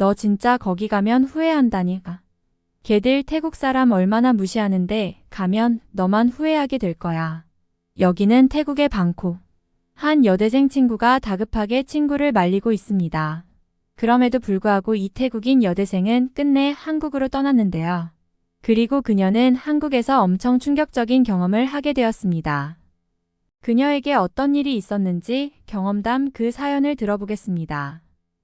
너 진짜 거기 가면 후회한다니까. 걔들 태국 사람 얼마나 무시하는데 가면 너만 후회하게 될 거야. 여기는 태국의 방콕. 한 여대생 친구가 다급하게 친구를 말리고 있습니다. 그럼에도 불구하고 이 태국인 여대생은 끝내 한국으로 떠났는데요. 그리고 그녀는 한국에서 엄청 충격적인 경험을 하게 되었습니다. 그녀에게 어떤 일이 있었는지 경험담 그 사연을 들어보겠습니다.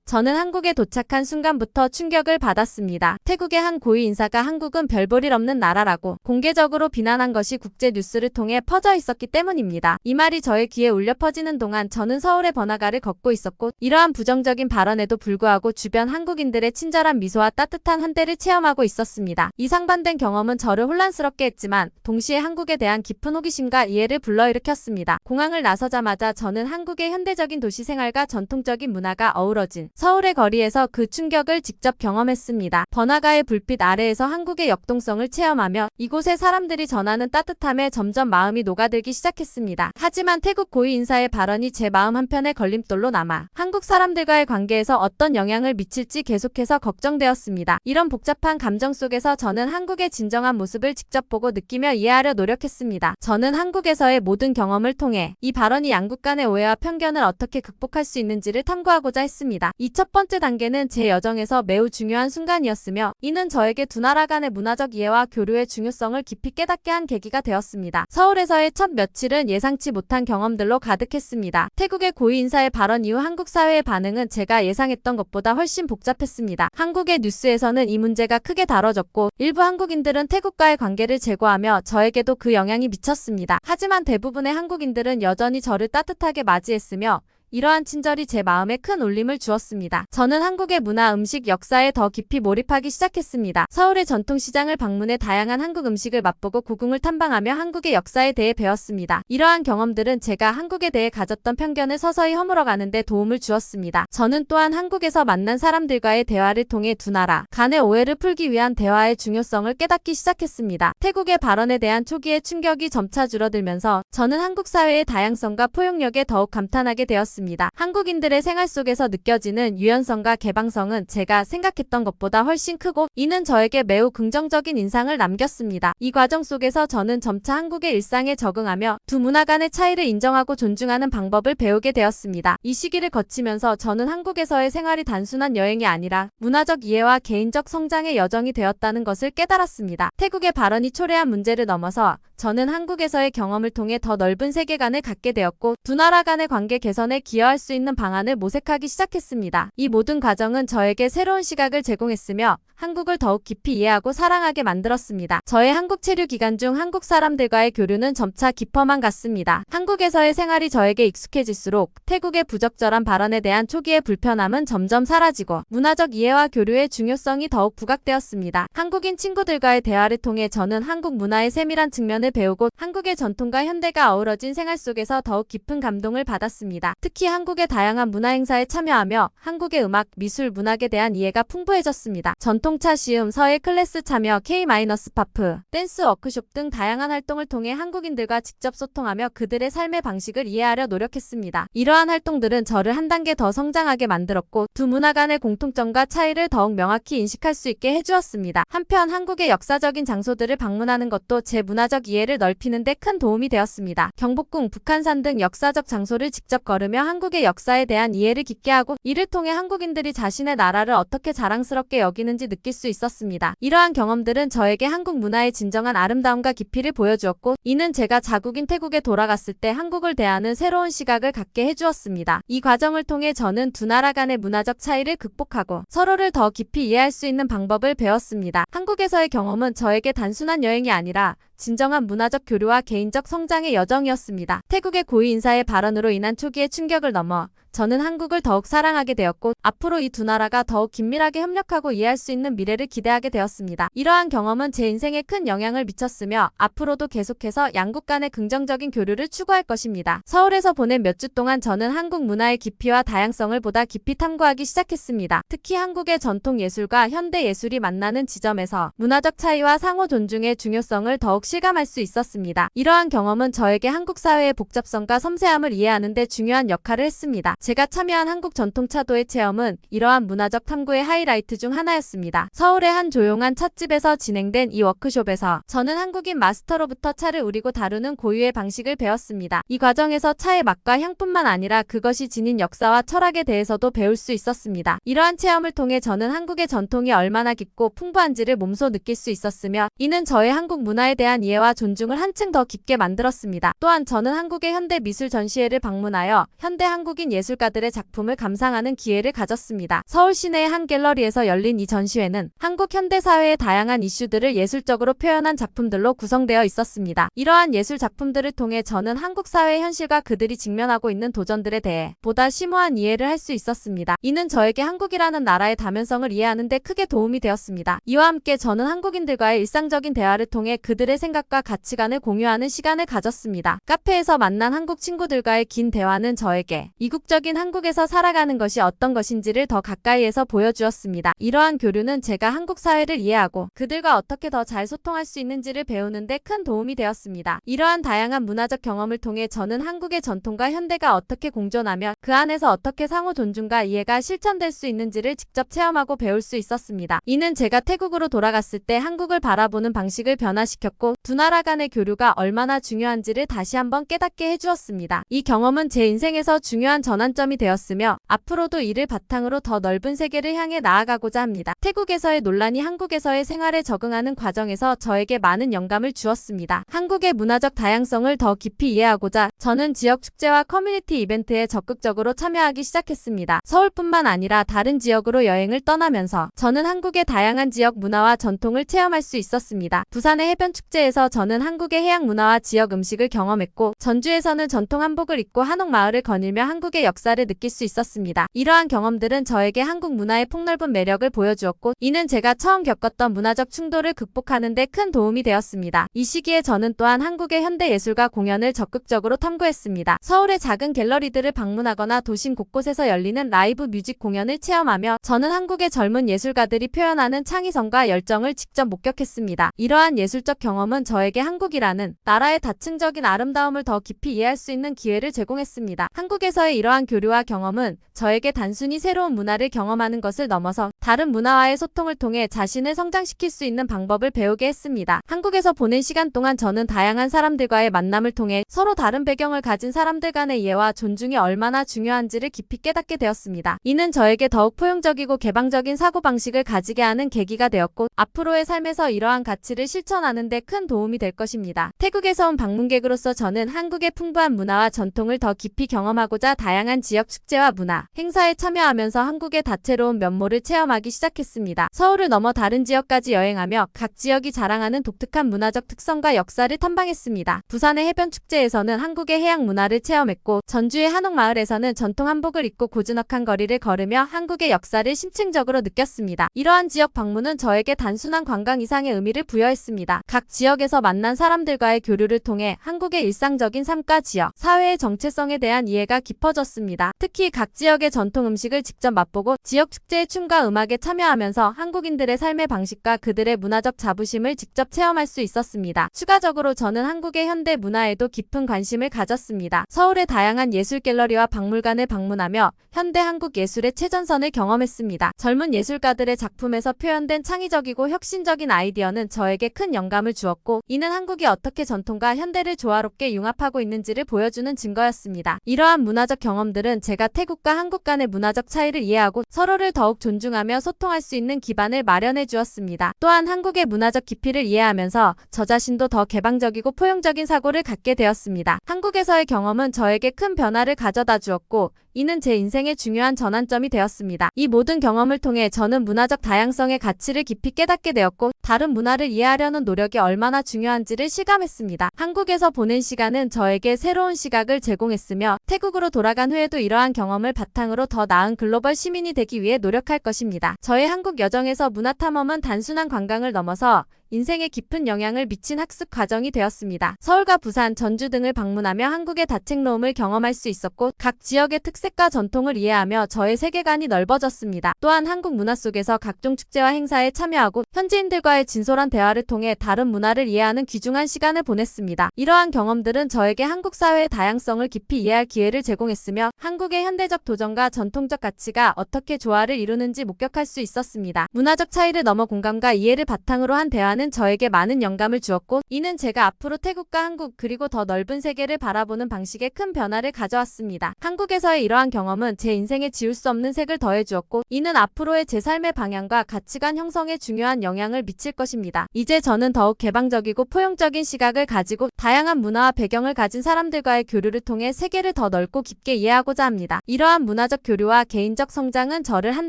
저는 한국에 도착한 순간부터 충격을 받았습니다. 태국의 한 고위 인사가 한국은 별 볼 일 없는 나라라고 공개적으로 비난한 것이 국제 뉴스를 통해 퍼져 있었기 때문입니다. 이 말이 저의 귀에 울려 퍼지는 동안 저는 서울의 번화가를 걷고 있었고 이러한 부정적인 발언에도 불구하고 주변 한국인들의 친절한 미소와 따뜻한 한대를 체험하고 있었습니다. 이 상반된 경험은 저를 혼란스럽게 했지만 동시에 한국에 대한 깊은 호기심과 이해를 불러일으켰습니다. 공항을 나서자마자 저는 한국의 현대적인 도시 생활과 전통적인 문화가 어우러진 서울의 거리에서 그 충격을 직접 경험했습니다. 번화가의 불빛 아래에서 한국의 역동성을 체험하며 이곳의 사람들이 전하는 따뜻함에 점점 마음이 녹아들기 시작했습니다. 하지만 태국 고위 인사의 발언이 제 마음 한편의 걸림돌로 남아 한국 사람들과의 관계에서 어떤 영향을 미칠지 계속해서 걱정되었습니다. 이런 복잡한 감정 속에서 저는 한국의 진정한 모습을 직접 보고 느끼며 이해하려 노력했습니다. 저는 한국에서의 모든 경험을 통해 이 발언이 양국 간의 오해와 편견을 어떻게 극복할 수 있는지를 탐구하고자 했습니다. 이 첫 번째 단계는 제 여정에서 매우 중요한 순간이었으며 이는 저에게 두 나라 간의 문화적 이해와 교류의 중요성을 깊이 깨닫게 한 계기가 되었습니다. 서울에서의 첫 며칠은 예상치 못한 경험들로 가득했습니다. 태국의 고위 인사의 발언 이후 한국 사회의 반응은 제가 예상했던 것보다 훨씬 복잡했습니다. 한국의 뉴스에서는 이 문제가 크게 다뤄졌고 일부 한국인들은 태국과의 관계를 제고하며 저에게도 그 영향이 미쳤습니다. 하지만 대부분의 한국인들은 여전히 저를 따뜻하게 맞이했으며 이러한 친절이 제 마음에 큰 울림을 주었습니다. 저는 한국의 문화, 음식, 역사에 더 깊이 몰입하기 시작했습니다. 서울의 전통시장을 방문해 다양한 한국 음식을 맛보고 고궁을 탐방하며 한국의 역사에 대해 배웠습니다. 이러한 경험들은 제가 한국에 대해 가졌던 편견을 서서히 허물어가는 데 도움을 주었습니다. 저는 또한 한국에서 만난 사람들과의 대화를 통해 두 나라 간의 오해를 풀기 위한 대화의 중요성을 깨닫기 시작했습니다. 태국의 발언에 대한 초기의 충격이 점차 줄어들면서 저는 한국 사회의 다양성과 포용력에 더욱 감탄하게 되었습니다. 한국인들의 생활 속에서 느껴지는 유연성과 개방성은 제가 생각했던 것보다 훨씬 크고 이는 저에게 매우 긍정적인 인상을 남겼습니다. 이 과정 속에서 저는 점차 한국의 일상에 적응하며 두 문화 간의 차이를 인정하고 존중하는 방법을 배우게 되었습니다. 이 시기를 거치면서 저는 한국에서의 생활이 단순한 여행이 아니라 문화적 이해와 개인적 성장의 여정이 되었다는 것을 깨달았습니다. 태국의 발언이 초래한 문제를 넘어서 저는 한국에서의 경험을 통해 더 넓은 세계관을 갖게 되었고 두 나라 간의 관계 개선에 기여할 수 있는 방안을 모색하기 시작했습니다. 이 모든 과정은 저에게 새로운 시각을 제공했으며 한국을 더욱 깊이 이해하고 사랑하게 만들었습니다. 저의 한국 체류 기간 중 한국 사람들과의 교류는 점차 깊어만 갔습니다. 한국에서의 생활이 저에게 익숙해질수록 태국의 부적절한 발언에 대한 초기의 불편함은 점점 사라지고 문화적 이해와 교류의 중요성이 더욱 부각되었습니다. 한국인 친구들과의 대화를 통해 저는 한국 문화의 세밀한 측면을 배우고 한국의 전통과 현대가 어우러진 생활 속에서 더욱 깊은 감동을 받았습니다. 특히 한국의 다양한 문화 행사에 참여하며 한국의 음악, 미술, 문학에 대한 이해가 풍부해졌습니다. 전통차 시음, 서예 클래스 참여, K-파프, 댄스 워크숍 등 다양한 활동을 통해 한국인들과 직접 소통하며 그들의 삶의 방식을 이해하려 노력했습니다. 이러한 활동들은 저를 한 단계 더 성장하게 만들었고 두 문화 간의 공통점과 차이를 더욱 명확히 인식할 수 있게 해주었습니다. 한편 한국의 역사적인 장소들을 방문하는 것도 제 문화적 이해를 넓히는 데 큰 도움이 되었습니다. 경복궁, 북한산 등 역사적 장소를 직접 걸으며 한국의 역사에 대한 이해를 깊게 하고 이를 통해 한국인들이 자신의 나라를 어떻게 자랑스럽게 여기는지 느낄 수 있었습니다. 이러한 경험들은 저에게 한국 문화의 진정한 아름다움과 깊이를 보여주었고 이는 제가 자국인 태국에 돌아갔을 때 한국을 대하는 새로운 시각을 갖게 해주었습니다. 이 과정을 통해 저는 두 나라 간의 문화적 차이를 극복하고 서로를 더 깊이 이해할 수 있는 방법을 배웠습니다. 한국에서의 경험은 저에게 단순한 여행이 아니라 진정한 문화적 교류와 개인적 성장의 여정이었습니다. 태국의 고위 인사의 발언으로 인한 초기의 충격을 넘어 저는 한국을 더욱 사랑하게 되었고 앞으로 이 두 나라가 더욱 긴밀하게 협력하고 이해할 수 있는 미래를 기대하게 되었습니다. 이러한 경험은 제 인생에 큰 영향을 미쳤으며 앞으로도 계속해서 양국 간의 긍정적인 교류를 추구할 것입니다. 서울에서 보낸 몇 주 동안 저는 한국 문화의 깊이와 다양성을 보다 깊이 탐구하기 시작했습니다. 특히 한국의 전통 예술과 현대 예술이 만나는 지점에서 문화적 차이와 상호 존중의 중요성을 더욱 실감할 수 있었습니다. 이러한 경험은 저에게 한국 사회의 복잡성과 섬세함을 이해하는 데 중요한 역할을 했습니다. 제가 참여한 한국 전통차도의 체험은 이러한 문화적 탐구의 하이라이트 중 하나였습니다. 서울의 한 조용한 찻집에서 진행된 이 워크숍에서 저는 한국인 마스터로부터 차를 우리고 다루는 고유의 방식을 배웠습니다. 이 과정에서 차의 맛과 향뿐만 아니라 그것이 지닌 역사와 철학에 대해서도 배울 수 있었습니다. 이러한 체험을 통해 저는 한국의 전통이 얼마나 깊고 풍부한지를 몸소 느낄 수 있었으며 이는 저의 한국 문화에 대한 이해와 존중을 한층 더 깊게 만들었습니다. 또한 저는 한국의 현대 미술 전시회를 방문하여 현대 한국인 예술가들의 작품을 감상하는 기회를 가졌습니다. 서울 시내의 한 갤러리에서 열린 이 전시회는 한국 현대 사회의 다양한 이슈들을 예술적으로 표현한 작품들로 구성되어 있었습니다. 이러한 예술 작품들을 통해 저는 한국 사회의 현실과 그들이 직면하고 있는 도전들에 대해 보다 심오한 이해를 할 수 있었습니다. 이는 저에게 한국이라는 나라의 다면성을 이해하는 데 크게 도움이 되었습니다. 이와 함께 저는 한국인들과의 일상적인 대화를 통해 그들의 생각과 가치관을 공유하는 시간을 가졌습니다. 카페에서 만난 한국 친구들과의 긴 대화는 저에게 이국적인 한국에서 살아가는 것이 어떤 것인지를 더 가까이에서 보여주었습니다. 이러한 교류는 제가 한국 사회를 이해하고 그들과 어떻게 더 잘 소통할 수 있는지를 배우는 데 큰 도움이 되었습니다. 이러한 다양한 문화적 경험을 통해 저는 한국의 전통과 현대가 어떻게 공존하며 그 안에서 어떻게 상호 존중과 이해가 실천될 수 있는지를 직접 체험하고 배울 수 있었습니다. 이는 제가 태국으로 돌아갔을 때 한국을 바라보는 방식을 변화시켰고 두 나라 간의 교류가 얼마나 중요한지를 다시 한번 깨닫게 해주었습니다. 이 경험은 제 인생에서 중요한 전환점이 되었으며 앞으로도 이를 바탕으로 더 넓은 세계를 향해 나아가고자 합니다. 태국에서의 논란이 한국에서의 생활에 적응하는 과정에서 저에게 많은 영감을 주었습니다. 한국의 문화적 다양성을 더 깊이 이해하고자 저는 지역 축제와 커뮤니티 이벤트에 적극적으로 참여하기 시작했습니다. 서울뿐만 아니라 다른 지역으로 여행을 떠나면서 저는 한국의 다양한 지역 문화와 전통을 체험할 수 있었습니다. 부산의 해변 축제에서 저는 한국의 해양 문화와 지역 음식을 경험했고 전주에서는 전통 한복을 입고 한옥 마을을 거닐며 한국의 역사를 느낄 수 있었습니다. 이러한 경험들은 저에게 한국 문화의 폭넓은 매력을 보여주었고 이는 제가 처음 겪었던 문화적 충돌을 극복하는 데 큰 도움이 되었습니다. 이 시기에 저는 또한 한국의 현대 예술가 공연을 적극적으로 탐구했습니다. 서울의 작은 갤러리들을 방문하거나 도심 곳곳에서 열리는 라이브 뮤직 공연을 체험하며 저는 한국의 젊은 예술가들이 표현하는 창의성과 열정을 직접 목격했습니다. 이러한 예술적 경험은 저에게 한국이라는 나라의 다층적인 아름다움을 더 깊이 이해할 수 있는 기회를 제공했습니다. 한국에서의 이러한 교류와 경험은 저에게 단순히 새로운 문화를 경험하는 것을 넘어서 다른 문화와의 소통을 통해 자신을 성장시킬 수 있는 방법을 배우게 했습니다. 한국에서 보낸 시간 동안 저는 다양한 사람들과의 만남을 통해 서로 다른 배경을 가진 사람들 간의 이해와 존중이 얼마나 중요한지를 깊이 깨닫게 되었습니다. 이는 저에게 더욱 포용적이고 개방적인 사고방식을 가지게 하는 계기가 되었고 앞으로의 삶에서 이러한 가치를 실천하는 데 큰 도움이 될 것입니다. 태국에서 온 방문객으로서 저는 한국의 풍부한 문화와 전통을 더 깊이 경험하고자 다양한 지역 축제와 문화, 행사에 참여하면서 한국의 다채로운 면모를 체험하기 시작했습니다. 서울을 넘어 다른 지역까지 여행하며 각 지역이 자랑하는 독특한 문화적 특성과 역사를 탐방했습니다. 부산의 해변 축제에서는 한국의 해양 문화를 체험했고 전주의 한옥 마을에서는 전통 한복을 입고 고즈넉한 거리를 걸으며 한국의 역사를 심층적으로 느꼈습니다. 이러한 지역 방문은 저에게 단순한 관광 이상의 의미를 부여했습니다. 각 지역에서 만난 사람들과의 교류를 통해 한국의 일상적인 삶과 지역, 사회의 정체성에 대한 이해가 깊어졌습니다. 특히 각 지역의 전통 음식을 직접 맛보고 지역 축제의 춤과 음악에 참여하면서 한국인들의 삶의 방식과 그들의 문화적 자부심을 직접 체험할 수 있었습니다. 추가적으로 저는 한국의 현대 문화에도 깊은 관심을 가졌습니다. 서울의 다양한 예술 갤러리와 박물관을 방문하며 현대 한국 예술의 최전선을 경험했습니다. 젊은 예술가들의 작품에서 표현된 창의적이고 혁신적인 아이디어는 저에게 큰 영감을 주었고 이는 한국이 어떻게 전통과 현대를 조화롭게 융합하고 있는지를 보여주는 증거였습니다. 이러한 문화적 경험들은 제가 태국과 한국 간의 문화적 차이를 이해하고 서로를 더욱 존중하며 소통할 수 있는 기반을 마련해 주었습니다. 또한 한국의 문화적 깊이를 이해하면서 저 자신도 더 개방적이고 포용적인 사고를 갖게 되었습니다. 한국에서의 경험은 저에게 큰 변화를 가져다 주었고 이는 제 인생의 중요한 전환점이 되었습니다. 이 모든 경험을 통해 저는 문화적 다양성의 가치를 깊이 깨닫게 되었고 다른 문화를 이해하려는 노력이 얼마나 중요한지를 실감했습니다. 한국에서 보낸 시간은 저에게 새로운 시각을 제공했으며 태국으로 돌아간 후에도 이러한 경험을 바탕으로 더 나은 글로벌 시민이 되기 위해 노력할 것입니다. 저의 한국 여정에서 문화 탐험은 단순한 관광을 넘어서 인생에 깊은 영향을 미친 학습 과정이 되었습니다. 서울과 부산, 전주 등을 방문하며 한국의 다채로움을 경험할 수 있었고 각 지역의 특색과 전통을 이해하며 저의 세계관이 넓어졌습니다. 또한 한국 문화 속에서 각종 축제와 행사에 참여하고 현지인들과의 진솔한 대화를 통해 다른 문화를 이해하는 귀중한 시간을 보냈습니다. 이러한 경험들은 저에게 한국 사회의 다양성을 깊이 이해할 기회를 제공했으며 한국의 현대적 도전과 전통적 가치가 어떻게 조화를 이루는지 목격할 수 있었습니다. 문화적 차이를 넘어 공감과 이해를 바탕으로 한 대화는 저에게 많은 영감을 주었고 이는 제가 앞으로 태국과 한국 그리고 더 넓은 세계를 바라보는 방식에 큰 변화를 가져왔습니다. 한국에서의 이러한 경험은 제 인생에 지울 수 없는 색을 더해주었고 이는 앞으로의 제 삶의 방향과 가치관 형성에 중요한 영향을 미칠 것입니다. 이제 저는 더욱 개방적이고 포용적인 시각을 가지고 다양한 문화와 배경을 가진 사람들과의 교류를 통해 세계를 더 넓고 깊게 이해하고자 합니다. 이러한 문화적 교류와 개인적 성장은 저를 한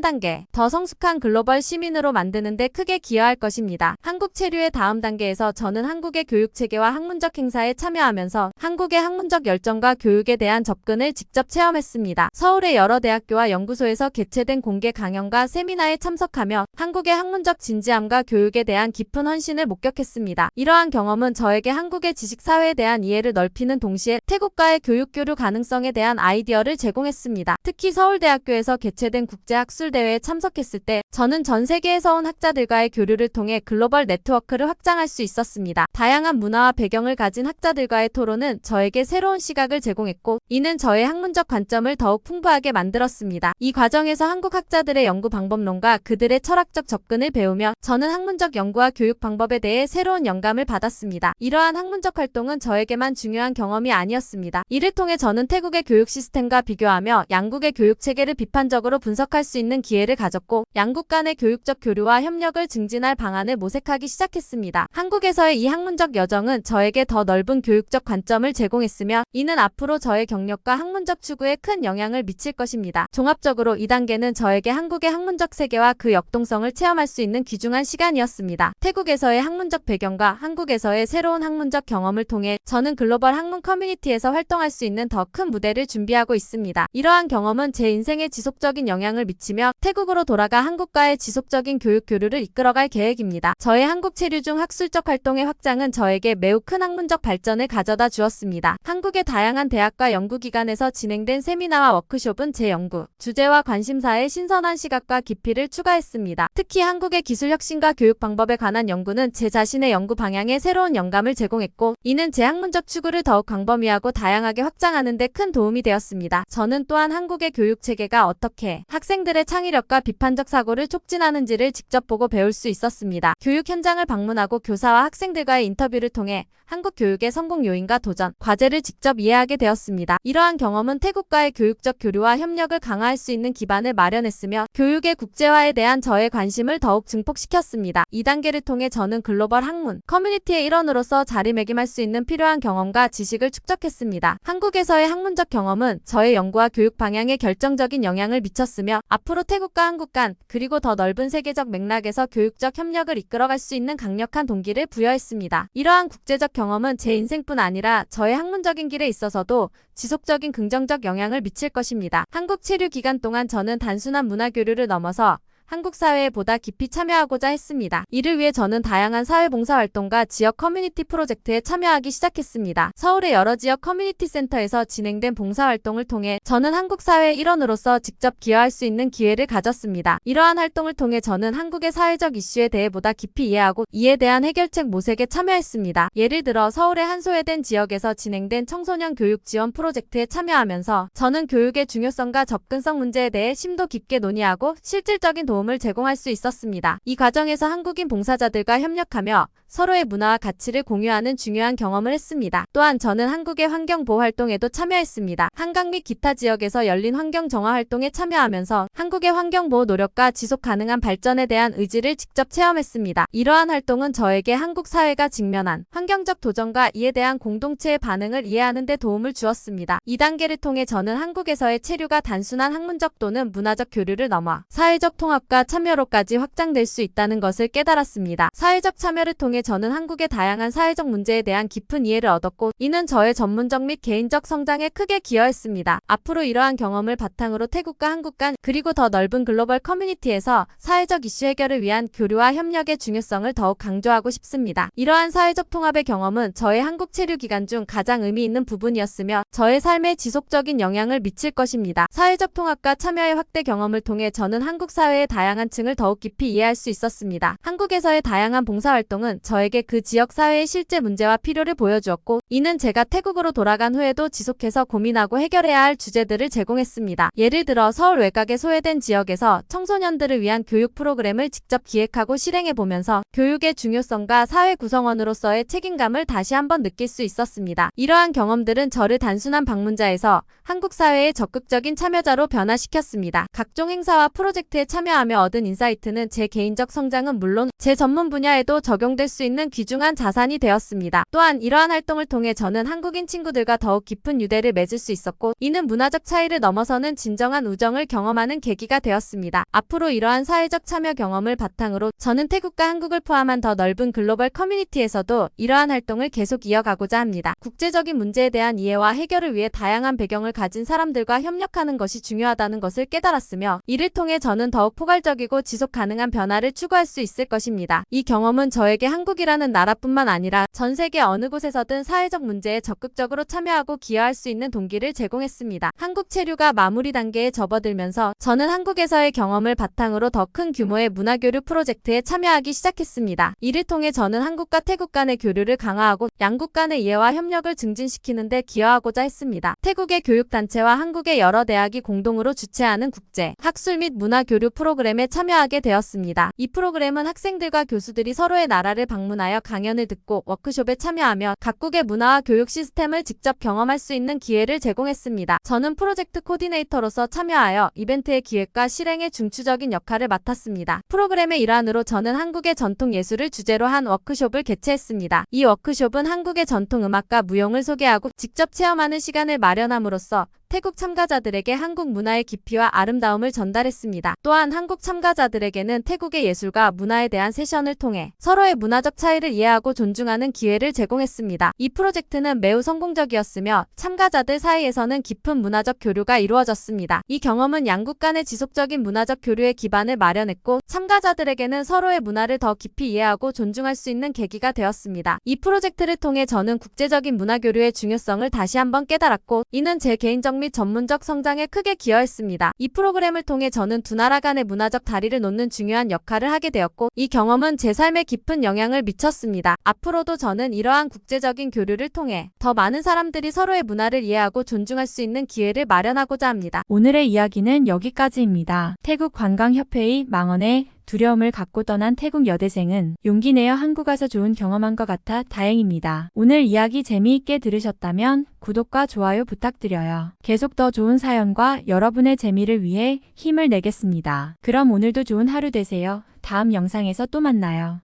단계 더 성숙한 글로벌 시민으로 만드는 데 크게 기여할 것입니다. 한국 체류의 다음 단계에서 저는 한국의 교육 체계와 학문적 행사에 참여하면서 한국의 학문적 열정과 교육에 대한 접근을 직접 체험했습니다. 서울의 여러 대학교와 연구소에서 개최된 공개 강연과 세미나에 참석하며 한국의 학문적 진지함과 교육에 대한 깊은 헌신을 목격했습니다. 이러한 경험은 저에게 한국의 지식 사회에 대한 이해를 넓히는 동시에 태국과의 교육 교류 가능성에 대한 아이디어를 제공했습니다. 특히 서울대학교에서 개최된 국제학술대회에 참석했을 때 저는 전 세계에서 온 학자들과의 교류를 통해 글로벌 네트워크를 확장할 수 있었습니다. 다양한 문화와 배경을 가진 학자들과의 토론은 저에게 새로운 시각을 제공했고 이는 저의 학문적 관점을 더욱 풍부하게 만들었습니다. 이 과정에서 한국 학자들의 연구 방법론과 그들의 철학적 접근을 배우며 저는 학문적 연구와 교육 방법에 대해 새로운 영감을 받았습니다. 이러한 학문적 활동은 저에게만 중요한 경험이 아니었습니다. 이를 통해 저는 태국의 교육 시스템과 비교하며 양국의 교육 체계를 비판적으로 분석할 수 있는 기회를 가졌고 양국 간의 교육적 교류와 협력을 증진할 방안을 모색하기 시작했습니다. 한국에서의 이 학문적 여정은 저에게 더 넓은 교육적 관점을 제공했으며 이는 앞으로 저의 경력과 학문적 추구에 큰 영향을 미칠 것입니다. 종합적으로 이 단계는 저에게 한국의 학문적 세계와 그 역동성을 체험할 수 있는 귀중한 시간이었습니다. 태국에서의 학문적 배경과 한국에서의 새로운 학문적 경험을 통해 저는 글로벌 학문 커뮤니티에서 활동할 수 있는 더 큰 무대를 준비하고 있습니다. 이러한 경험은 제 인생에 지속적인 영향을 미치며 태국으로 돌아가 한국과의 지속적인 교육 교류를 이끌어갈 계획입니다. 저의 한국 체류 중 학술적 활동의 확장은 저에게 매우 큰 학문적 발전을 가져다 주었습니다. 한국의 다양한 대학과 연구기관에서 진행된 세미나와 워크숍은 제 연구, 주제와 관심사에 신선한 시각과 깊이를 추가했습니다. 특히 한국의 기술 혁신과 교육 방법에 관한 연구는 제 자신의 연구 방향에 새로운 영감을 제공했고 이는 제 학문적 추구를 더욱 광범위하고 다양하게 확장하는 데 큰 도움이 되었습니다. 저는 또한 한국의 교육 체계가 어떻게 학생들의 창의력과 비판적 사고를 촉진하는지를 직접 보고 배울 수 있었습니다. 교육 현장을 방문하고 교사와 학생들과의 인터뷰를 통해 한국 교육의 성공 요인과 도전, 과제를 직접 이해하게 되었습니다. 이러한 경험은 태국과의 교육적 교류와 협력을 강화할 수 있는 기반을 마련했으며 교육의 국제화에 대한 저의 관심을 더욱 증폭시켰습니다. 이 단계를 통해 저는 글로벌 학문, 커뮤니티의 일원으로서 자리매김할 수 있는 필요한 경험과 지식을 축적했습니다. 한국에서의 학문적 경험은 저의 연구와 교육 방향에 결정적인 영향을 미쳤으며 앞으로 태국과 한국 간 그리고 더 넓은 세계적 맥락에서 교육적 협력을 이끌어갈 수 있는 강력한 동기를 부여했습니다. 이러한 국제적 경험은 제 인생뿐 아니라 저의 학문적인 길에 있어서도 지속적인 긍정적 영향을 미칠 것입니다. 한국 체류 기간 동안 저는 단순한 문화 교류를 넘어서 한국 사회에 보다 깊이 참여하고자 했습니다. 이를 위해 저는 다양한 사회봉사활동과 지역 커뮤니티 프로젝트에 참여하기 시작했습니다. 서울의 여러 지역 커뮤니티 센터에서 진행된 봉사활동을 통해 저는 한국 사회의 일원으로서 직접 기여할 수 있는 기회를 가졌습니다. 이러한 활동을 통해 저는 한국의 사회적 이슈에 대해 보다 깊이 이해하고 이에 대한 해결책 모색에 참여했습니다. 예를 들어 서울의 한 소외된 지역에서 진행된 청소년 교육 지원 프로젝트에 참여하면서 저는 교육의 중요성과 접근성 문제에 대해 심도 깊게 논의하고 실질적인 도움을 제공할 수 있었습니다. 이 과정에서 한국인 봉사자들과 협력하며 서로의 문화와 가치를 공유하는 중요한 경험을 했습니다. 또한 저는 한국의 환경보호 활동에도 참여했습니다. 한강 및 기타 지역에서 열린 환경 정화 활동에 참여하면서 한국의 환경보호 노력과 지속 가능한 발전에 대한 의지를 직접 체험했습니다. 이러한 활동은 저에게 한국 사회가 직면한 환경적 도전과 이에 대한 공동체의 반응을 이해하는 데 도움을 주었습니다. 이 단계를 통해 저는 한국에서의 체류가 단순한 학문적 또는 문화적 교류를 넘어 사회적 통합과 태국과 참여로까지 확장될 수 있다는 것을 깨달았습니다. 사회적 참여를 통해 저는 한국의 다양한 사회적 문제에 대한 깊은 이해를 얻었고 이는 저의 전문적 및 개인적 성장에 크게 기여했습니다. 앞으로 이러한 경험을 바탕으로 태국과 한국 간 그리고 더 넓은 글로벌 커뮤니티에서 사회적 이슈 해결을 위한 교류와 협력의 중요성을 더욱 강조하고 싶습니다. 이러한 사회적 통합의 경험은 저의 한국 체류 기간 중 가장 의미 있는 부분이었으며 저의 삶에 지속적인 영향을 미칠 것입니다. 사회적 통합과 참여의 확대 경험을 통해 저는 한국 사회의 다양한 층을 더욱 깊이 이해할 수 있었습니다. 한국에서의 다양한 봉사활동은 저에게 그 지역 사회의 실제 문제와 필요를 보여주었고 이는 제가 태국으로 돌아간 후에도 지속해서 고민하고 해결해야 할 주제들을 제공했습니다. 예를 들어 서울 외곽의 소외된 지역에서 청소년들을 위한 교육 프로그램을 직접 기획하고 실행해보면서 교육의 중요성과 사회 구성원으로서의 책임감을 다시 한번 느낄 수 있었습니다. 이러한 경험들은 저를 단순한 방문자에서 한국 사회의 적극적인 참여자로 변화시켰습니다. 각종 행사와 프로젝트에 참여하며 얻은 인사이트는 제 개인적 성장은 물론 제 전문 분야에도 적용될 수 있는 귀중한 자산이 되었습니다. 또한 이러한 활동을 통해 저는 한국인 친구들과 더욱 깊은 유대를 맺을 수 있었고 이는 문화적 차이를 넘어서는 진정한 우정을 경험하는 계기가 되었습니다. 앞으로 이러한 사회적 참여 경험을 바탕으로 저는 태국과 한국을 포함한 더 넓은 글로벌 커뮤니티에서도 이러한 활동을 계속 이어가고자 합니다. 국제적인 문제에 대한 이해와 해결을 위해 다양한 배경을 가진 사람들과 협력하는 것이 중요하다는 것을 깨달았으며 이를 통해 저는 더욱 포괄적이고 지속 가능한 변화를 추구할 수 있을 것입니다. 이 경험은 저에게 한국이라는 나라뿐만 아니라 전 세계 어느 곳에서든 사회적 문제에 적극적으로 참여하고 기여할 수 있는 동기를 제공했습니다. 한국 체류가 마무리 단계에 접어들면서 저는 한국에서의 경험을 바탕으로 더 큰 규모의 문화교류 프로젝트에 참여하기 시작했습니다. 이를 통해 저는 한국과 태국 간의 교류를 강화하고 양국 간의 이해와 협력을 증진시키는 데 기여하고자 했습니다. 태국의 교육단체와 한국의 여러 대학이 공동으로 주최하는 국제, 학술 및 문화교류 프로그램에 참여하게 되었습니다. 이 프로그램은 학생들과 교수들이 서로의 나라를 방문하여 강연을 듣고 워크숍에 참여하며 각국의 문화와 교육 시스템을 직접 경험할 수 있는 기회를 제공했습니다. 저는 프로젝트 코디네이터로서 참여하여 이벤트의 기획과 실행의 중추적인 역할을 맡았습니다. 프로그램의 일환으로 저는 한국의 전통 예술을 주제로 한 워크숍을 개최했습니다. 이 워크숍은 한국의 전통 음악과 무용을 소개하고 직접 체험하는 시간을 마련함으로써 태국 참가자들에게 한국 문화의 깊이와 아름다움을 전달했습니다. 또한 한국 참가자들에게는 태국의 예술과 문화에 대한 세션을 통해 서로의 문화적 차이를 이해하고 존중하는 기회를 제공했습니다. 이 프로젝트는 매우 성공적이었으며 참가자들 사이에서는 깊은 문화적 교류가 이루어졌습니다. 이 경험은 양국 간의 지속적인 문화적 교류의 기반을 마련했고 참가자들에게는 서로의 문화를 더 깊이 이해하고 존중할 수 있는 계기가 되었습니다. 이 프로젝트를 통해 저는 국제적인 문화교류의 중요성을 다시 한번 깨달았고 이는 제 개인적 및 전문적 성장에 크게 기여했습니다. 이 프로그램을 통해 저는 두 나라 간의 문화적 다리를 놓는 중요한 역할을 하게 되었고 이 경험은 제 삶에 깊은 영향을 미쳤습니다. 앞으로도 저는 이러한 국제적인 교류를 통해 더 많은 사람들이 서로의 문화를 이해하고 존중할 수 있는 기회를 마련하고자 합니다. 오늘의 이야기는 여기까지입니다. 태국 관광협회의 망언에 두려움을 갖고 떠난 태국 여대생은 용기 내어 한국 와서 좋은 경험한 것 같아 다행입니다. 오늘 이야기 재미있게 들으셨다면 구독과 좋아요 부탁드려요. 계속 더 좋은 사연과 여러분의 재미를 위해 힘을 내겠습니다. 그럼 오늘도 좋은 하루 되세요. 다음 영상에서 또 만나요.